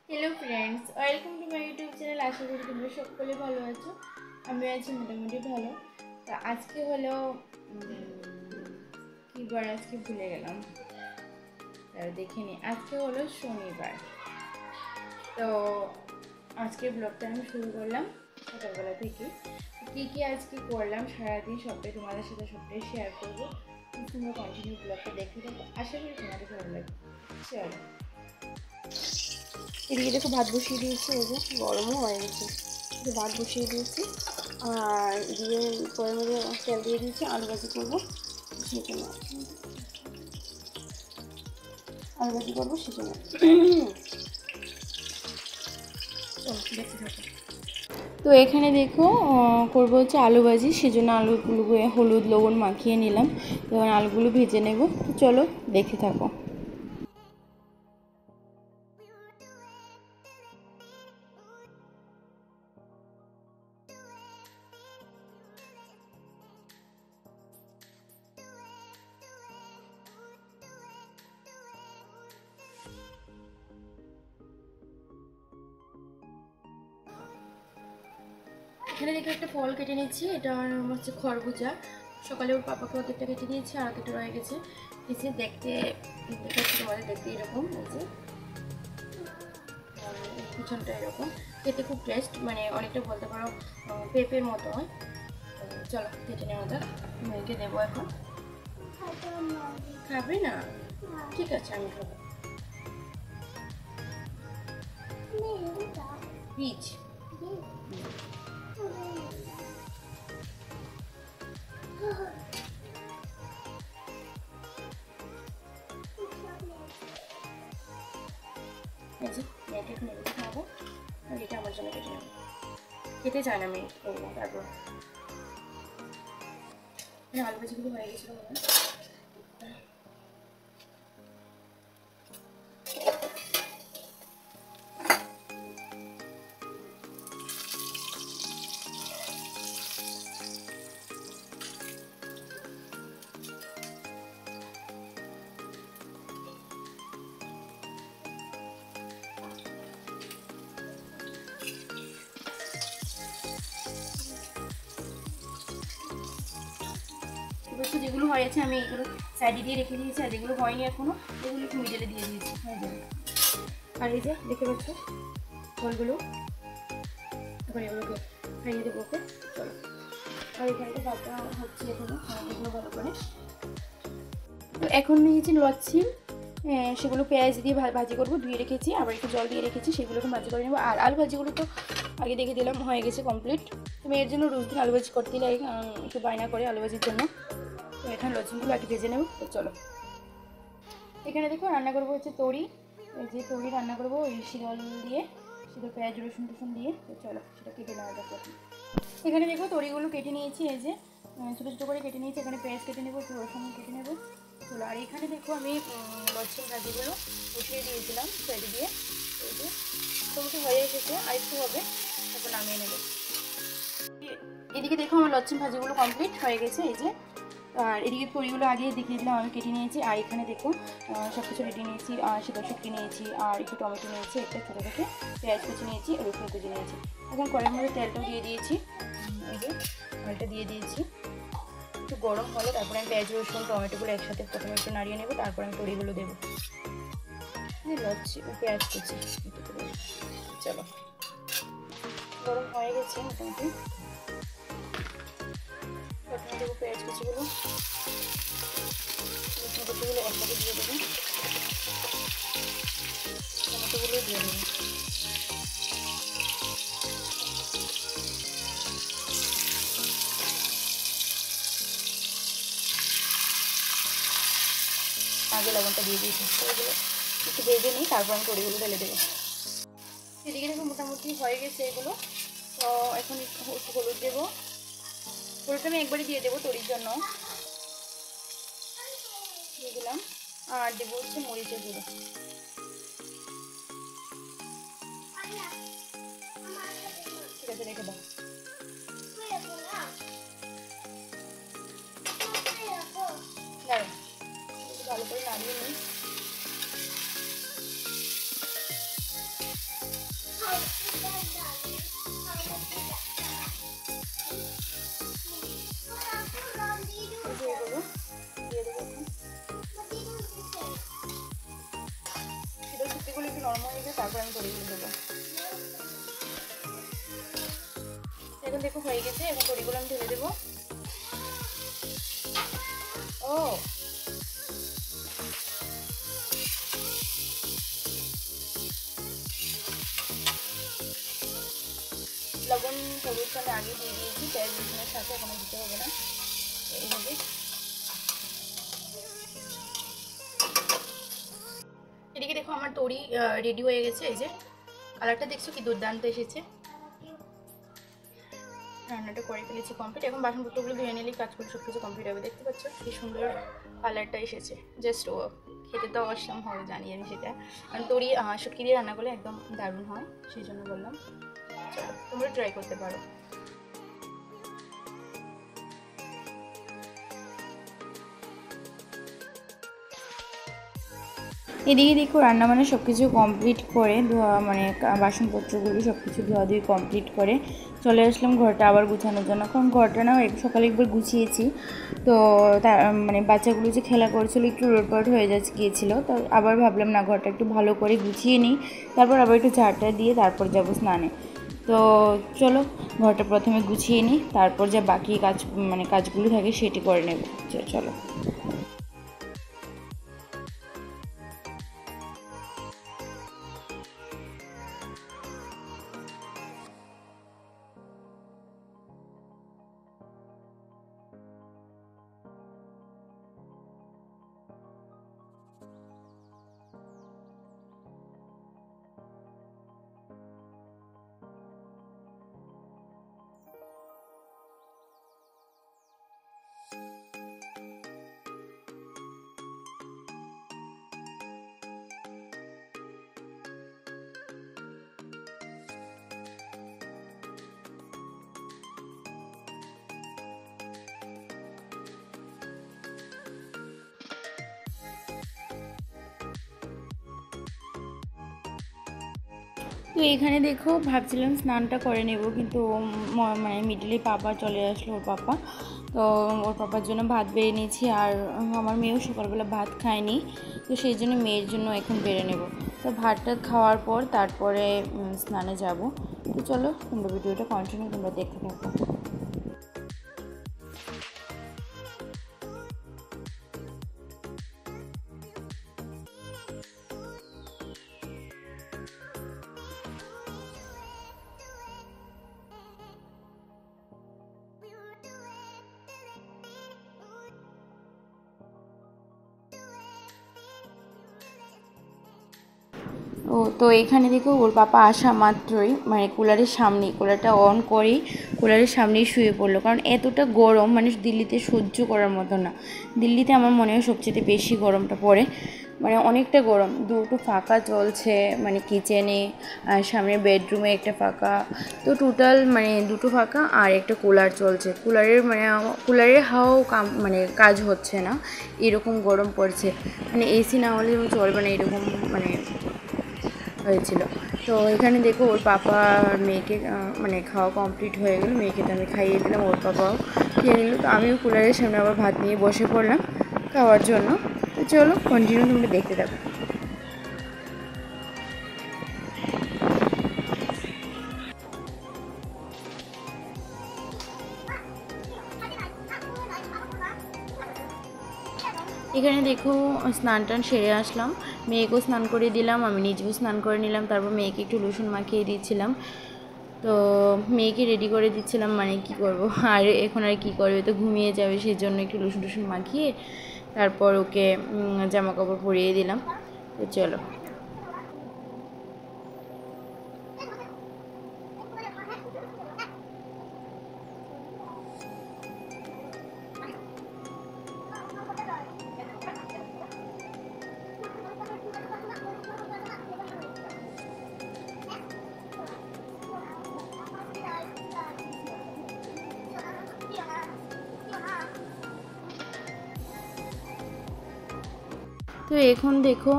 Hello friends welcome to my YouTube channel. आशा करी तुम्हारा सकले भालो आछो। आमी आछि मोटामुटी भालो। तो आज के हलो कि বার আজকে ভুলে গেলাম। তাহলে দেখে নি আজকে হলো শনিবার। তো আজকের ব্লগটা আমি শুরু করলাম সকালবেলা থেকে। কি আজকে করলাম সারাদিন সবটাই তোমাদের সাথে সবটাই শেয়ার করবো। তোমরা কন্টিনিউ ব্লগটা দেখতে থাকো, আশা করি তোমাদের ভালো লাগবে। চলো, এদিকে দেখো ভাত বসিয়ে দিয়েছি, ওই যে গরমও হয়ে গেছে। ভাত বসিয়ে দিয়েছি আর দিয়ে কড়াইয়ের মধ্যে তেল দিয়ে দিয়েছি। আলু ভাজি করবো সেজন্য, আলু ভাজি করবো সেজন্য। দেখতে থাকো। তো এখানে দেখো করবো হচ্ছে আলু ভাজি, সেজন্য আলুগুলো হলুদ লবণ মাখিয়ে নিলাম। এবার আলুগুলো ভেজে নেব। তো চলো দেখতে থাকো। এখানে দেখে একটা ফল কেটে নিচ্ছি, এটা হচ্ছে খরবুজা। সকালে ওর পাপাকে ওদেরটা কেটে দিয়েছি আর ওদেরটা রয়ে গেছে। এসে দেখতে তোমাদের দেখতে এরকম হয়েছে, পিছনটা এরকম। খেতে খুব টেস্ট, মানে অনেকটা বলতে পারো পেঁপের মতো হয়। চলো কেটে নেওয়া যাক। মেয়েকে দেবো এখন। খাবে না? ঠিক আছে, আমি খাবো। বীজ মেয়েকে এখন এগুলো খাবো আর এটা আমার জন্য কেটে নেবো। খেতে চায় না মেয়ে, করবো তারপর। আলু ভাজিগুলো হয়ে গেছিলো মনে হয়। যেগুলো হয়েছে আমি এগুলো সাইডে দিয়ে রেখে দিয়েছি, আর যেগুলো হয়নি এখনো এগুলো একটু মিডলে দিয়ে দিয়েছি, হয়ে যাবে। আর এই যে দেখতে পাচ্ছ ফলগুলো, এখন এগুলোকে খাইয়ে দেবো ওকে। চলো, আর এখানটা ভাতটা হচ্ছে এখনো, এগুলো ভালো করে। তো এখন নিয়েছি লচ্ছি, সেগুলো পেঁয়াজ দিয়ে ভাজি করবো। ধুয়ে রেখেছি, আবার একটু জল দিয়ে রেখেছি, সেগুলোকে ভাজি করে নেবো। আর আলু ভাজিগুলো তো আগে দেখে দিলাম হয়ে গেছে কমপ্লিট। তো মেয়ের জন্য রোজ দিন আলু ভাজি করতেই লাগে, একটু বায়না করে আলু ভাজির জন্য। তো এখানে লচ্ছিগুলো আগে ভেজে নেব। তো চলো, এখানে দেখো রান্না করবো হচ্ছে তরি। এই যে তরি রান্না করবো ওই শিদল দিয়ে, শিদল পেঁয়াজ রসুন টসুন দিয়ে। তো চলো সেটা কেটে নেওয়া যাক। এখানে দেখো তরিগুলো কেটে নিয়েছি, এই যে ছোটো ছোটো করে কেটে নিয়েছি। এখানে পেঁয়াজ কেটে নেবো, একটু রসুন কেটে নেবো। চলো, আর এখানে দেখো আমি লচ্ছির ভাজিগুলো বসিয়ে দিয়েছিলাম সাইডে দিয়ে। এই যে মোটামুটি হয়ে এসেছে, আর একটু হবে, তারপর নামিয়ে নেবো। এদিকে দেখো আমার লচ্ছিম ভাজিগুলো কমপ্লিট হয়ে গেছে, এই যে। আর এদিকে তরিগুলো আগে দেখিয়ে দিলাম আমি কেটে নিয়েছি। আর এখানে দেখো সব কিছু কেটে নিয়েছি, সেটা শুকিয়ে নিয়েছি, আর একটু টমেটো নিয়েছি, একটা ছোটো থেকে পেঁয়াজ কুচি নিয়েছি, রসুন কুচি নিয়েছি। এখন কড়াইয়ের মধ্যে তেলটাও দিয়ে দিয়েছি, এই যে তেলটা দিয়ে দিয়েছি। একটু গরম হলে তারপরে আমি পেঁয়াজ রসুন টমেটোগুলো একসাথে প্রথমে একটু নাড়িয়ে নেবো, তারপর আমি তরিগুলো দেবো। লচ্ছি পেঁয়াজ কুচি একটু করে। চলো, গরম হয়ে গেছে মোটামুটি। প্রথমে দেবো পেঁয়াজ কুচিগুলো, রসুন কুচিগুলো একসাথে দিয়ে দেবো, টমেটোগুলো দিয়ে দেবো। আগে লবণটা দিয়ে দিয়েছি, এগুলো একটু ভেজে নিই, তারপর আমি তরিগুলো ঢেলে দেবো। এদিকে দেখো মোটামুটি হয়ে গেছে এগুলো। তো এখন একটু হলুদ দেবো, হলুদটা আমি একবারই দিয়ে দেবো তরির জন্য, দিয়ে দিলাম। আর দেবো হচ্ছে মরিচের গুঁড়ো। ঠিক আছে, রেখে দাও। ভালো করে নাড়িয়ে নিই। নরম হয়ে গেছে তারপর আমি তরিগুলো দেবো। এখন দেখো হয়ে গেছে, এখন তরিগুলো আমি ঢেলে দেবো। ও লবণ হলুদ আমি আগে দিয়ে দিয়েছি পেঁয়াজ রসুনের সাথে, এখন দিতে হবে না। এইভাবে এদিকে দেখো আমার তরি রেডি হয়ে গেছে। এই যে কালারটা দেখছো কি দুর্দান্ত এসেছে। রান্নাটা করে ফেলেছি কমপ্লিট। এখন বাসনপত্রগুলো ধুয়ে নিলেই কাজ করে সব কিছু কমপ্লিট হবে। দেখতে পাচ্ছ কি সুন্দর কালারটা এসেছে, জাস্ট ও খেতে তো অসম হবে জানি আমি সেটা, কারণ তরি শুটকি দিয়ে রান্না করলে একদম দারুণ হয়, সেই জন্য বললাম। চলো তোমরা ট্রাই করতে পারো। এদিকে দেখো রান্না মানে সব কিছু কমপ্লিট করে ধোয়া মানে বাসনপত্রগুলো সব কিছু ধোয়াধুয়ি কমপ্লিট করে চলে আসলাম ঘরটা আবার গুছানোর জন্য, কারণ ঘরটা না সকালে একবার গুছিয়েছি, তো তার মানে বাচ্চাগুলো যে খেলা করছিলো একটু রোডপাট হয়ে গিয়েছিলো, তো আবার ভাবলাম না ঘরটা একটু ভালো করে গুছিয়ে নিই, তারপর আবার একটু ঝাড়টা দিয়ে তারপর যাবো স্নানে। তো চলো ঘরটা প্রথমে গুছিয়ে নিই, তারপর যা বাকি কাজ মানে কাজগুলো থাকে সেটি করে নেব। চলো। তো এখানে দেখো ভাবছিলাম স্নানটা করে নেব, কিন্তু মানে মিডলে পাপা চলে আসলো, ওর পাপা, তো ওর পাপার জন্য ভাত বেড়ে নিয়েছি, আর আমার মেয়েও সকালবেলা ভাত খায়নি, তো সেই জন্য মেয়ের জন্য এখন বেড়ে নেব। তো ভাতটা খাওয়ার পর তারপরে স্নানে যাব। তো চলো তোমরা ভিডিওটা কন্টিনিউ তোমরা দেখতে থাকো। তো এখানে দেখো ওর পাপা আসা মাত্রই মানে কুলারটা অন করেই কুলারের সামনেই শুয়ে পড়লো, কারণ এতটা গরম মানে দিল্লিতে সহ্য করার মতো না। দিল্লিতে আমার মনে হয় সবচেয়ে বেশি গরমটা পড়ে, মানে অনেকটা গরম। দুটো ফাঁকা চলছে মানে কিচেনে আর সামনে বেডরুমে একটা ফাঁকা, তো টোটাল মানে দুটো ফাঁকা আর একটা কুলার চলছে। কুলারের হাওয়াও মানে কাজ হচ্ছে না, এরকম গরম পড়ছে, মানে এসি না হলে চলবে না, এরকম মানে হয়েছিল। তো এখানে দেখো ওর পাপা আর মেয়েকে মানে খাওয়া কমপ্লিট হয়ে গেল, মেয়েকে তো আমি খাইয়ে দিলাম, ওর পাপাও খেয়ে নিল, তো আমিও কুলারের সামনে আবার ভাত নিয়ে বসে পড়লাম খাওয়ার জন্য। তো চলো কন্টিনিউ তোমরা দেখতে থাকো। এখানে দেখো স্নান টান সেরে আসলাম, মেয়েকেও স্নান করে দিলাম, আমি নিজেও স্নান করে নিলাম, তারপর মেয়েকে একটু লোশন মাখিয়ে দিচ্ছিলাম। তো মেয়েকে রেডি করে দিচ্ছিলাম, মানে কি করব আর এখন আর কি করবে, তো ঘুমিয়ে যাবে, সেই জন্য একটু লোশন টোশন মাখিয়ে তারপর ওকে জামা কাপড় পরিয়ে দিলাম। তো চলো। তো এখন দেখো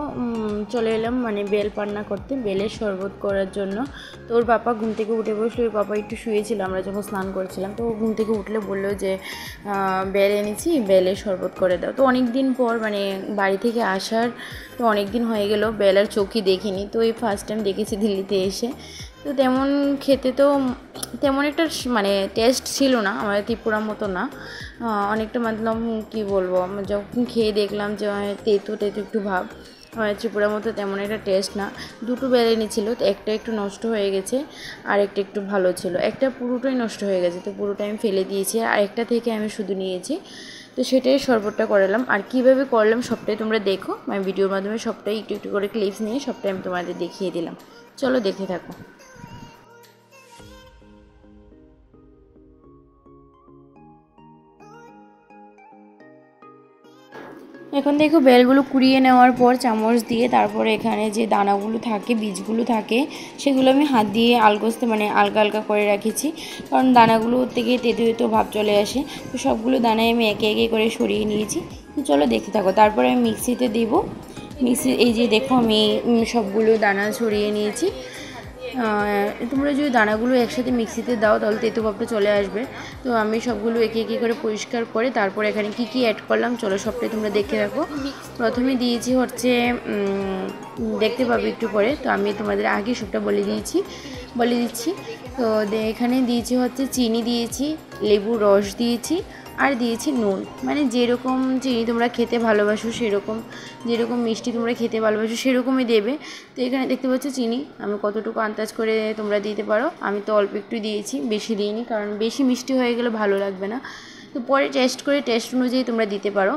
চলে এলাম মানে বেল পান্না করতে, বেলের শরবত করার জন্য। তো ওর পাপা ঘুম থেকে উঠে বসলো, ওর পাপা একটু শুয়েছিল আমরা যখন স্নান করছিলাম। তো ও ঘুম থেকে উঠলে বললো যে বেল এনেছি, বেলের শরবত করে দাও। তো অনেক দিন পর মানে বাড়ি থেকে আসার তো অনেক দিন হয়ে গেল, বেলার চোখই দেখিনি। তো এই ফার্স্ট টাইম দেখেছি দিল্লিতে এসে। তো তেমন খেতে তো তেমন একটা মানে টেস্ট ছিল না, আমাদের ত্রিপুরার মতো না। অনেকটা মতলব কী বলবো, যখন খেয়ে দেখলাম যে তেতো তেতো একটু ভাব, ত্রিপুরার মতো তেমন একটা টেস্ট না। দুটো বেল এনেছিল, তো একটা একটু নষ্ট হয়ে গেছে আর একটা একটু ভালো ছিল, একটা পুরোটাই নষ্ট হয়ে গেছে। তো পুরোটাই আমি ফেলে দিয়েছি, আর একটা থেকে আমি শুধু নিয়েছি। তো সেটাই শরবতটা করালাম। আর কীভাবে করলাম সবটাই তোমরা দেখো, আমি ভিডিওর মাধ্যমে সবটাই একটু একটু করে ক্লিপস নিয়ে সবটাই আমি তোমাদের দেখিয়ে দিলাম। চলো দেখে থাকো। এখন দেখো বেলগুলো কুড়িয়ে নেওয়ার পর চামচ দিয়ে তারপরে এখানে যে দানাগুলো থাকে, বীজগুলো থাকে, সেগুলো আমি হাত দিয়ে আলগোস্তে মানে আলগা আলগা করে রেখেছি, কারণ দানাগুলো থেকে তেতো তেতো ভাব চলে আসে। তো সবগুলো দানায় আমি একে একে করে সরিয়ে নিয়েছি। তো চলো দেখতে থাকো। তারপরে আমি মিক্সিতে দেবো। মিক্সি এই যে দেখো আমি সবগুলো দানা ছড়িয়ে নিয়েছি। তোমরা যদি দানাগুলো একসাথে মিক্সিতে দাও তাহলে তেতো ভাবটা চলে আসবে। তো আমি সবগুলো একে একে করে পরিষ্কার করে তারপর এখানে কি কি অ্যাড করলাম চলো সবটাই তোমরা দেখে রাখো। প্রথমে দিয়েছি হচ্ছে দেখতে পাবে একটু পরে, তো আমি তোমাদের আগে সবটা বলে দিচ্ছি। তো এখানে দিয়েছি হচ্ছে চিনি দিয়েছি, লেবুর রস দিয়েছি, আর দিয়েছি নুন। মানে যেরকম চিনি তোমরা খেতে ভালোবাসো সেরকম, যেরকম মিষ্টি তোমরা খেতে ভালোবাসো সেরকমই দেবে। তো এখানে দেখতে পাচ্ছ চিনি আমি কতটুকু আন্দাজ করে তোমরা দিতে পারো। আমি তো অল্প একটু দিয়েছি, বেশি দিইনি, কারণ বেশি মিষ্টি হয়ে গেলে ভালো লাগবে না। তো পরে টেস্ট করে টেস্ট অনুযায়ী তোমরা দিতে পারো।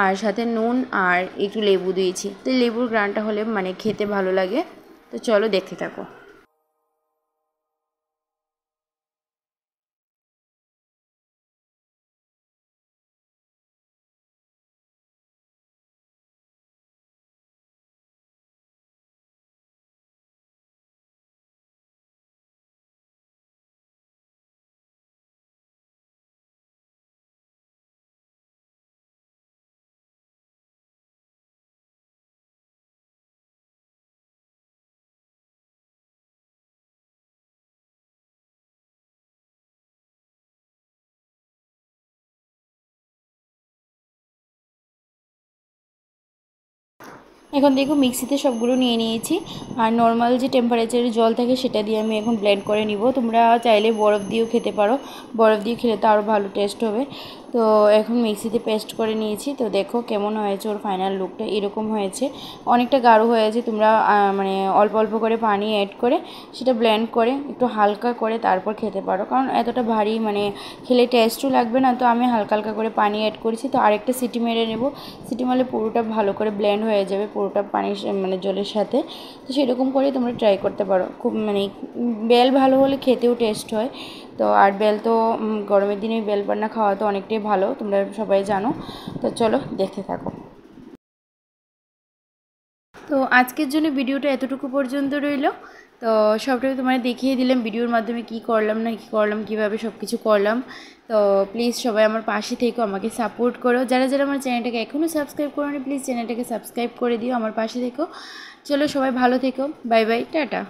আর সাথে নুন আর একটু লেবু দিয়েছি, তো লেবুর গ্রানটা হলে মানে খেতে ভালো লাগে। তো চলো দেখতে থাকো। এখন দেখো মিক্সিতে সবগুলো নিয়ে নিয়েছি, আর নর্মাল যে টেম্পারেচারের জল থাকে সেটা দিয়ে আমি এখন ব্লেন্ড করে নিব। তোমরা চাইলে বরফ দিয়েও খেতে পারো, বরফ দিয়ে খেলে তো আরও ভালো টেস্ট হবে। তো এখন মিক্সিতে পেস্ট করে নিয়েছি। তো দেখো কেমন হয়েছে, ওর ফাইনাল লুকটা এরকম হয়েছে। অনেকটা গাঢ় হয়েছে, তোমরা মানে অল্প অল্প করে পানি অ্যাড করে সেটা ব্লেন্ড করে একটু হালকা করে তারপর খেতে পারো, কারণ এতটা ভারী মানে খেলে টেস্টও লাগবে না। তো আমি হালকা হালকা করে পানি অ্যাড করেছি। তো আরেকটা সিটি মেরে নেব, সিটি মারলে পুরোটা ভালো করে ব্লেন্ড হয়ে যাবে, পুরোটা পানি মানে জলের সাথে। তো সেরকম করে তোমরা ট্রাই করতে পারো। খুব মানে বেল ভালো হলে খেতেও টেস্ট হয়। তো আর বেল তো গরমের দিনে বেল পান্না খাওয়া তো অনেকটাই ভালো, তোমরা সবাই জানো। তো চলো দেখতে থাকো। তো আজকের জন্য ভিডিওটা এতটুকু পর্যন্ত রইল। তো সবটাই তোমায় দেখিয়ে দিলাম ভিডিওর মাধ্যমে কি করলাম না কি করলাম, কীভাবে সব কিছু করলাম। তো প্লিজ সবাই আমার পাশে থেকো, আমাকে সাপোর্ট করো। যারা যারা আমার চ্যানেলটাকে এখনও সাবস্ক্রাইব করোনি প্লিজ চ্যানেলটাকে সাবস্ক্রাইব করে দিও, আমার পাশে থেকো। চলো সবাই ভালো থেকো, বাই বাই, টাটা।